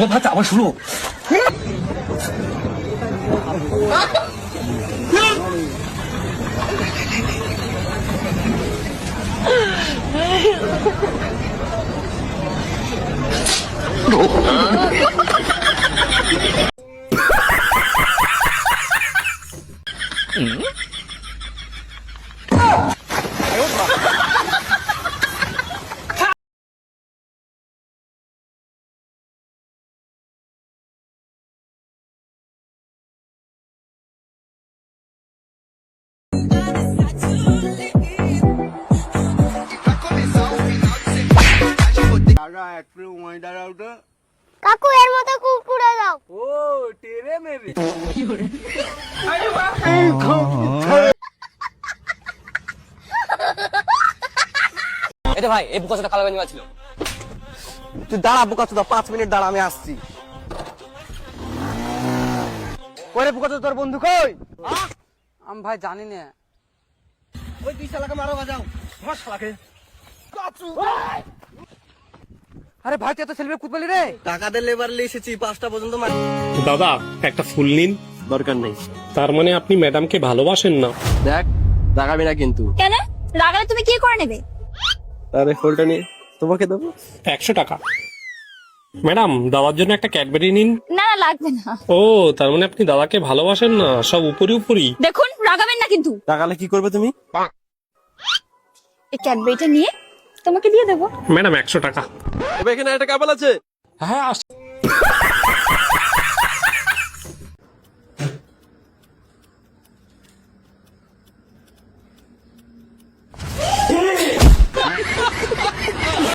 我怕咋不输入。কাকু এর মতো কুকুরে দাও। ও টেরে মেরে এটা ভাই এই বুকাচোদা কালো গেঞ্জি ছিল। তুই দাঁড়া বুকাচোদা 5 মিনিট দাঁড়া আমি আসছি। ওরে বুকাচোদা তোর বন্ধু কই? আমি ভাই জানি না। ওই দুই শালাকে মারো বাজাও। ধর শালাকে। আরে ভাই তুই তো সেলফি কুতবালি রে। টাকা দে লেবার লে এসেছি 5টা পর্যন্ত মার। দাদা একটা ফুল নিন। দরকার নেই। তার মানে আপনি ম্যাডামকে ভালোবাসেন না? দেখ রাগাবি না কিন্তু। কেন রাগালে তুমি কি করে নেবে? আরে ফুলটা নিয়ে তোমাকে দেবো 100 টাকা। ম্যাডাম দাদার জন্য একটা ক্যাডবেরি নিন। না না লাগবে না। ও তার মানে আপনি দাদাকে ভালোবাসেন না, সব উপরি উপরি। দেখুন রাগাবেন না কিন্তু। টাকালে কি করবে তুমি? এই ক্যাডবেরিটা নিয়ে তোমাকে দিয়ে দেবো। ম্যাডাম 100 টাকা। এখানে একটা কাপল আছে। হ্যাঁ